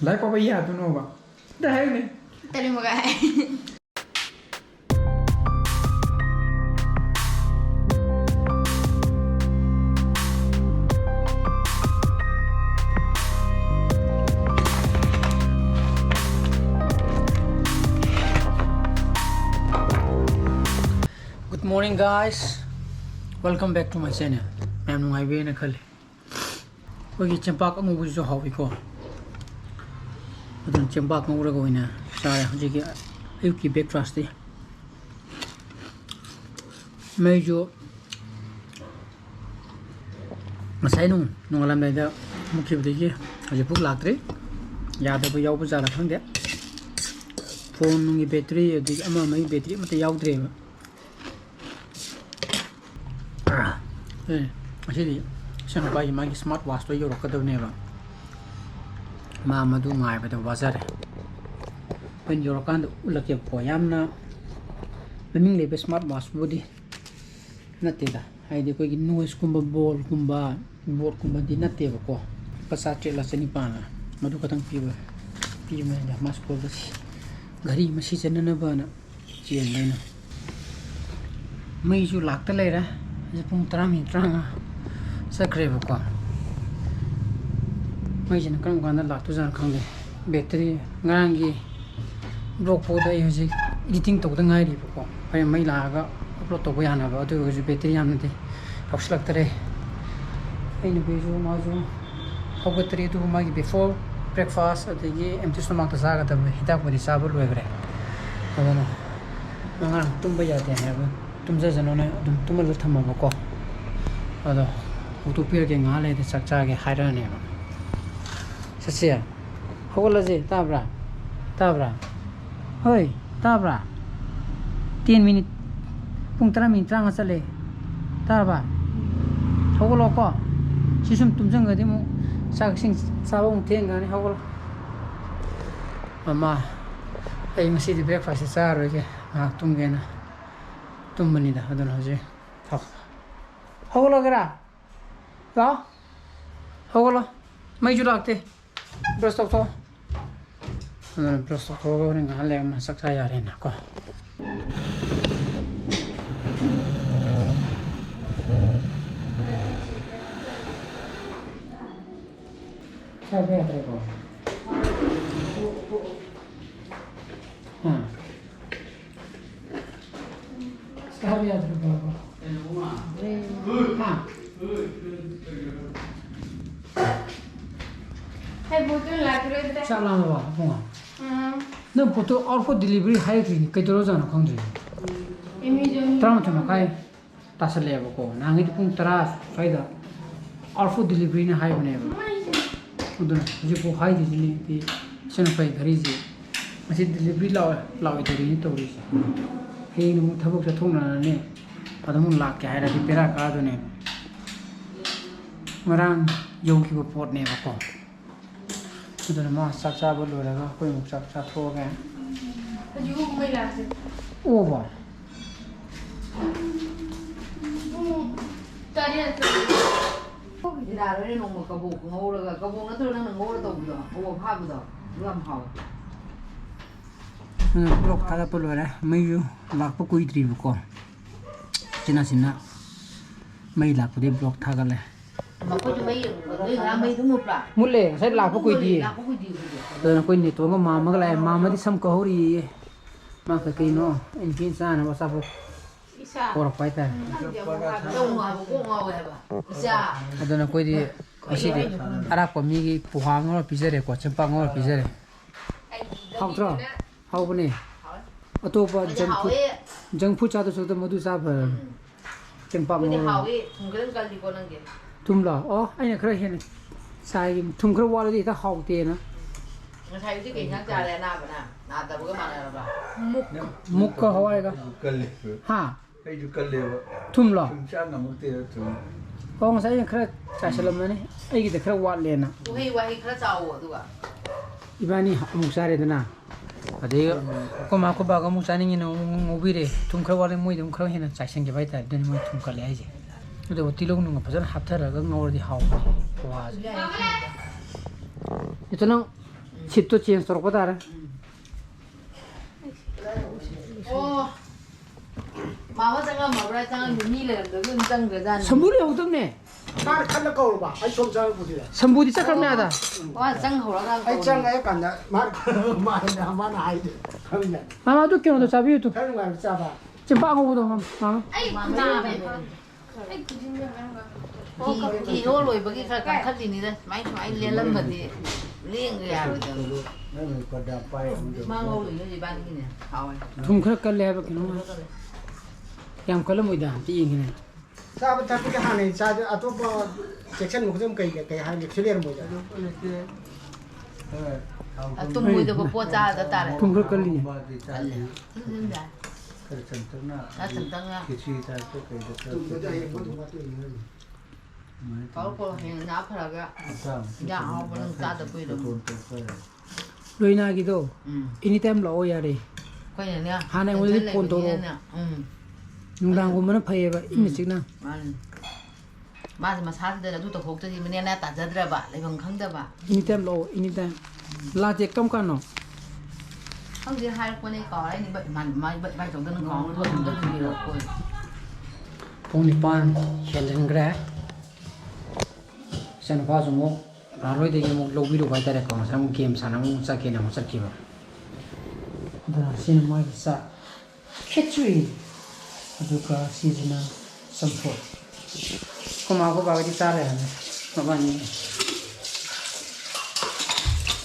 Lai papa iya tu no ba. Dah hai ni. Terima kasih. Good morning guys. Welcome back to my channel. I am Nungaitre na khali. Ogi champak amu bu jo hawi ko. Adon champak amu ra go ina. Sai hoji ki ayuk ki breakfast ti. Mai jo masai nu ngalam dai da mukhi bu ki hoji puk laktre. Ya da bu yaw bu jara khang de. Phone nungi battery adi ama mai battery mate yaw dre ba. Actually, some buy my smartwatch to your never. Mamma do my with the wazar. When you're kind of lucky poyamna, the mainly be smartwatch body. Natida, I did quick noise kumba ball kumba, board kumba di native ko. Passage la senipana, Madukatang fever, female mascovas. Gari machine and a burner. She and Lena. May you lock the later? Pung trami tranga sa creve ko mai jin kan kan la tu jan khang le battery ngangi block po dai hoji editing to da ngai ri ko ai mai la ga upload to ya na ba tu hoji battery yam ne hox lak tare ai ne be jo ma jo hoga tare tu ma gi before breakfast adagi empty stomach ta sa ga ta hita ko ri sabul we gre adana ngang tum ba ya te ha ba तुम जैसे नोने तुम लोग थम मको अदो उतुपिर के गाले ते सक्चा के हाइरा ने ससिया होगला जे ताब्रा होय ताब्रा 3 मिनट पुंग 3 मिनट रांगा चले ताबा होगलो को सिसुम तुम जंग गदि मु सागसिंग साबों थेंग गाने होगलो अमा ए मसी दि ब्रेकफास्ट चारो के तुम गेना तुम बनी दा अदन हजे होगलो गरा का होगलो मैं जो लागते ब्रश तो अदन ब्रश तो ने गाले म सक्सा यारे ना को क्या बे तेरे को हां Sabi aja berapa? Hey, betul lah kira itu. Salam apa? Bunga. Nah, foto order delivery hai ni, kau terus jangan kau jadi. Ini jadi. Terang macam apa? Tasal lepas kau. Nanti tu pun teras, faida. Order delivery ni hai mana? Udah, jadi kau hai di sini di sana faida hari je. Masih delivery law itu ni tu hari. Hei nung thabuk sa thong na ne adamun lak ke haira di pera ka do ne marang yong ki pot ne ba ko so ma sak sa bo lo la ga koi muk sak sa tho ga Ju mai la se. o ba Tadi tu. Di dah ni nong kabuk ngau la kabuk na tu nang ngau la tu bu do o pha bu do lam hao block kada polo ra mai ju lak pa koi tri ko china sina mai lak de block tha ga le ma ko ju mai ga mai tu mu pra mulle sai lak pa koi di la ko di to na koi ni to ma ma ga la ma di sam ko hori ma ka kai no en pin sa na wasa po Isa. por pai ta dong ma ko ngau ba isa adona koi di asi de ara ko mi gi puhang ro pizere ko champa ngor pizere hawtra how bane atopa junk food cha to so to madu sa phar champa ko ni ngor hao e thung kan kal di ko nang ge thum la oh ai na khra hen sai thum khra wa di ta haw te na ma thai ti ke nyang cha le na ba na ta bu ga ma na ba muk ka hawai ga Kali, ha hay ju kali ba. thum la Cha na mo te tu. ko sai khra cha salam na ni ai gi ta khra wa le na ku hei wa hei khra chao wo tu ga ibani muk sare da na ade ko ma ko ba ga muk chani ni no ngobi re thum khra wa le moi dum khra hen cha sing ge bai ta den moi thum ka le ai je to ti long nu phajal hap thar ga ngor di haw wa ito nang 칩도 체인지 떨고 다래. 오. 마마 장가 마브라 장가 유미래 너는 장거잖아. 선물이 없던네. Car खाना कौर बा आई सोम जाग बुद्धि 선물이 짝감네 하다. 와 장호라가. आई चंग आई कांदा मार मार हमारा आई हम जा 마마도 끼어도 잡이요 또. खाने वाला चाबा 지금 빵하고도 마마. Ai, na be. Ai, kujin na nga. Ki ô lồi bagi khá càng khát gì nữa. Máy liên lâm mật thì liên người à. Nó mình còn đạp bay không được. Mang ô lồi nó gì ban cái này. Thôi. tum khara kal le ba kino ma. Yam kala moida ti ingine. चाबा तक के हाने चाज अतोप section मुखजम कई हाने clear हो जा Tụm mùi được bố cha ra ta này. tum khara kal ni. Ba thì cha Ăn đi. liền. Thế ra. Cái chân tướng nào. Đã từng tăng ra. Cái chi ta cái được cái. तुम जा ये बहुत बात है Có cô hiện nắp ra cái. Sao? Dạ họ vẫn ta được quy được. Tôn tôn cái. 로이나 기도 Ừ. anytime lo yare. Quay này nha. Hà này mới đi phun tô. Ừ. nungdang ko mana phaye ba imicina. Mà thì mà sát đây là tụi hộp thì mình nên tạt ra bà lấy bằng khăng ra bà. Anytime lo anytime. La je kam kan no. Không gì hai con này có đấy, bệnh mà bệnh vai chúng tôi nó có thôi, chúng tôi thì được rồi. Pong ni pan helen gra. San fa sumo roi de mo lobby ro bai tare ko sam game sanam sa ke na mo sa ki ba. Da sin mai sa ketri. Aduka seasonal sampo. Kuma ko ba di tare ha. Ma ba ni.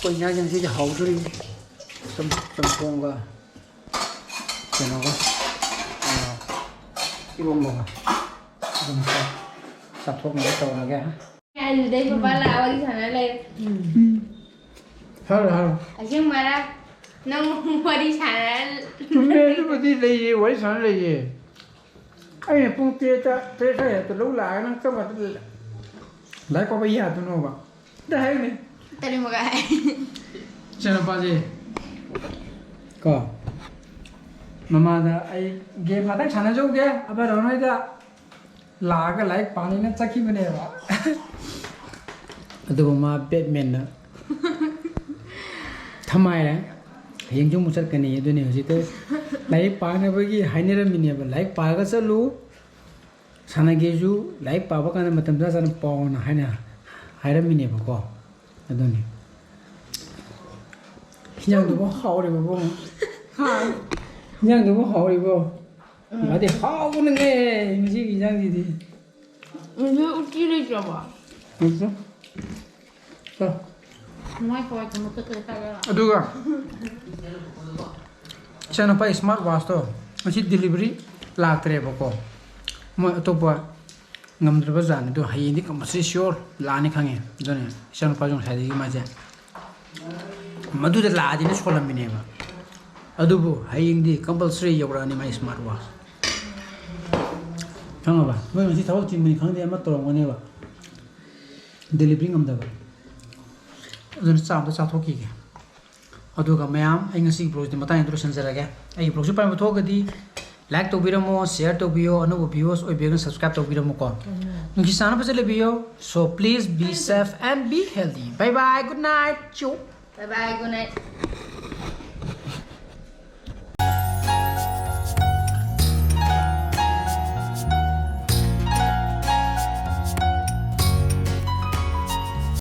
Ko ina jang si hau duri. Sampong ga. Kena ko. Ibong mo ga. Ibong sa. Sa thok mo to na ga. Ai đây papa là wali sana le. Halo halo. Asyik marah. Nang wali sana. Chúng tôi đi lấy quấy sản lấy gì? Anh này phong tê ta tê ta ya từ lâu lại nó các bạn lấy qua bây giờ tôi nói bạn. Đây này. Terima kasih. Channel pa gì? Có. Mama da ai game mà đang channel đâu kìa? À bây giờ nói ra là cái like pani nó chắc khi bên này rồi. Tôi mà Batman đó. Tham ai đấy? Hiện chúng một chất cái này tôi nhiều gì thế lấy pa này với cái hai nơi mình nhiều lấy pa cái sao lu sana cái chú lấy pa bao cái mà tầm ra sana pa na hai nơi mình nhiều bao cái đó này nhang được bao hậu được bao nhang được bao hậu được bao mà thì hậu cái này mình chỉ cái nhang gì thì Ini uji le coba. được chưa? Sao? Mai kau cuma terkena. Aduga Echanupa smart watch to masi delivery laktre bako mo atopa ngamdra jan do hayindi kamasi sure lani khange jone Echanupa jong saidi ma ja madu de la dine solam mine ba adubu hayindi compulsory yobra ni my smart watch khanga ba mo masi thaw tin mi khangde ma torong ngone ba delivery ngamda ba adun sam da chathoki ge aduga mayam ai ngasi blog di matang introduction jarage ai blog su pa mathogadi like to biramo share to bio anu viewers oi began subscribe to biramo ko ngi sana pasale bio so please be safe and be healthy bye bye good night chu Bye bye, good night.